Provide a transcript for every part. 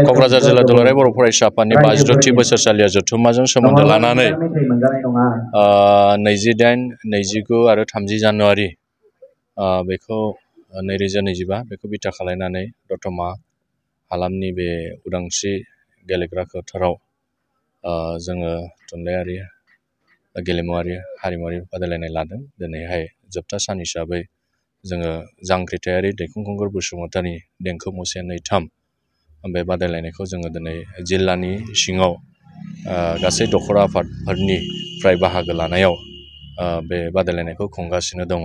क'क्राझार जिल्ला दुलाराय बर' फरायसा आफादनि 52थि बोसोरसालिया जथुम्माजों सोमोन्दो लानानै 28, 29 आरो 30 जानुवारि बेखौ 2025 बेखौ बिथा खालामनानै दतमा हालामनि बे उदांस्रि गेलेग्रा फोथाराव जोङो थुनलाइयारि गेलेमुआरि हारिमुआरि बादायलायनाय लादों। दिनैहाय जोबथा सान हिसाबै जोङो जांख्रिथायारि दैखां खुंगुर बसुमतारी देंखो मुसे 2-3 बे बादायलायनायखौ जोङो दिनै जिल्लानि सिङाव गासै दखरा आफादफोरनिफ्राय बाहागो लानायाव बे बादायलायनायखौ खुंगासिनो दङ।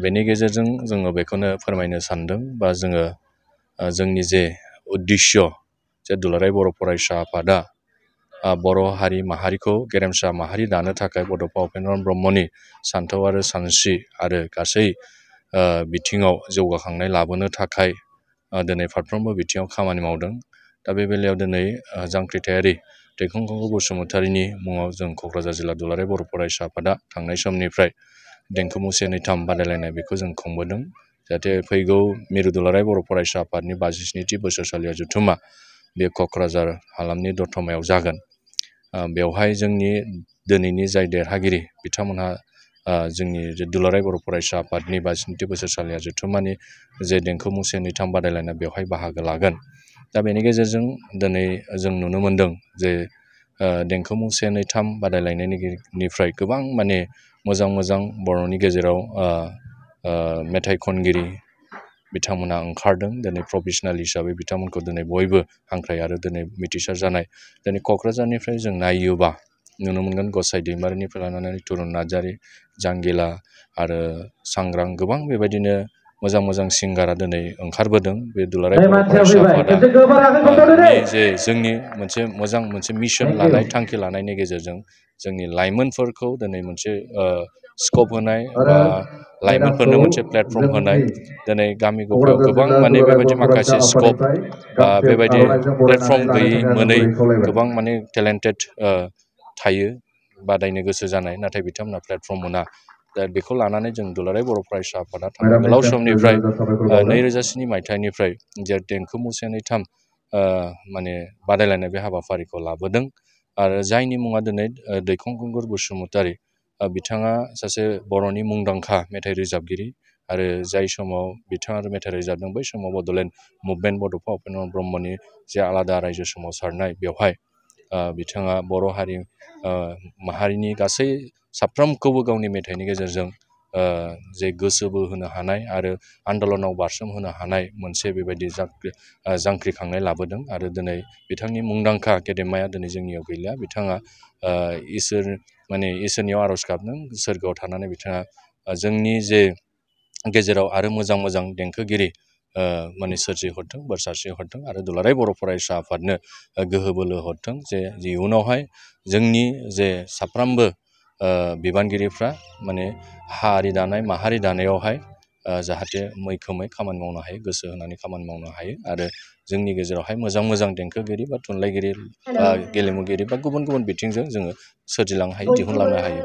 बेनि गेजेरजों जोङो बेखौनो फोरमायनो सानदों बा जोङो जोंनि जे उद्देश्य जे दुलाराय बर' फरायसा आफादा बर' हारि माहारिखौ गेरेमसा माहारि दानो थाखाय बड'फा उपेन्द्रनाथ ब्रह्मनि सान्थौ आरो सानस्रि आरो गासै बिथिङाव जौगाखांनाय लाबोनो थाखाय दिनै फारफ्रोमबो बिथिङाव खामानि मावदों। दा बे बेलायाव दिनै जांख्रिथायारि दैखां खुंगुर बसुमतारीनि मुङाव जों क'क्राझार जिल्ला दुलाराय बर' फरायसा आफादा थांनाय समनिफ्राय देंखो मुसे 2-3 बादायलायनाय बेखौ जों खुंबोदों। जाहाथे फैगौ मिरु दुलाराय बर' फरायसा आफादनि 52थि बोसोरसालिया जथुम्मा बे क'क्राझार हालामनि दतमायाव जागोन। बेवहाय जोंनि दिनैनि जाय देरहागिरि बिथांमोनहा जोंनि जे दुलाराय बर' फरायसा आफादनि 52थि बोसोरसालिया जथुम्मानि जे देंखो मुसे 2-3 बादायलायनाय बेवहाय बाहागो लागोन। दा बेनि गेजेरजों दिनै जों नुनो मोनदों जे देंखो मुसे 2-3 बादायलायनायनिफ्राय गोबां माने मोजां बर'नि गेजेराव मेथाइ खनगिरि बिथांमोना ओंखारदों। दिनै प्रफेसनेल हिसाबै बिथांमोनखौ दिनै बयबो हांख्राय आरो दिनै मिथिसार जानाय दिनै क'क्राझारनिफ्राय जों नायोबा नुनो मोनगोन गसाइ दैमारिनिफ्राय लानानै तुरुन नार्जारि, जांगिला आरो सांग्रां गोबां बेबायदिनो मोजां सिंगारा दिनै ओंखारबोदों। बे दुलाराय बर' फरायसा आफादा जे जोंनि मोनसे मिशन लानाय थांखि लानायनि गेजेरजों जोंनि लाइमोनफोरखौ दिनै मोनसे स्कप होनाय बा लाइमोनफोरनो मोनसे प्लेटफर्म होनाय दिनै गामि गफायाव गोबां माने बेबायदि माखासे स्कप बा बेबायदि प्लेटफर्म गैयै मोनै गोबां माने टेलेन्टेड थायो बादायनो गोसो जानाय, नाथाय बिथांमोना प्लेटफर्म मोना। दा बेखौ लानानै जों दुलाराय बर' फरायसा आफादा थांनाय गोलाव समनिफ्राय 2007 मायथाइनिफ्राय जे देंखो मुसे 2-3 माने बादायलायनाय बे हाबाफारिखौ लाबोदों। आरो जायनि मुङा दिनै दैखां खुंगुर बसुमतारी बिथाङा सासे बर'नि मुंदांखा मेथाइ रोजाबगिरि आरो जाय समाव बिथाङा मेथाइ रोजाबदों बै समाव बड'लेण्ड मुभमेन्ट बड'फा उपेन्द्रनाथ ब्रह्मनि जे आलादा रायजो सोमावसारनाय बेवहाय बिथाङा बर' हारि माहारिनि गासै साफ्रोमखौबो गावनि मेथाइनि गेजेरजों जे गोसो बोहोनो हानाय आरो आन्दलनाव बारसोमहोनो हानाय मोनसे बेबायदि जांख्रिखांनाय लाबोदों। आरो दिनै बिथांनि मुंदांखा गेदेमाया दिनै जोंनियाव गैलिया। बिथाङा इसोरनियाव आर'ज गाबदों सोरगोआव थानानै बिथाङा जोंनि जे गेजेराव आरो मोजां देंखोगिरि माने सोरजिहरथों, बोर सारस्रिहरथों आरो दुलाराय बर' फरायसा आफादनो गोहो बोलो हरथों जे इयुनावहाय जोंनि जे साफ्रोमबो बिबानगिरिफ्रा माने हारि दानाय माहारि दानायावहाय जाहाथे मैखोमै खामानि मावनो हायो, गोसो होनानै खामानि मावनो हायो आरो जोंनि गेजेरावहाय मोजां देंखोगिरि बा थुनलाइगिरि बा गेलेमुगिरि बा गुबुन बिथिंजों जोङो सोरजिलांनो हायो, दिहुनलांनो हायो।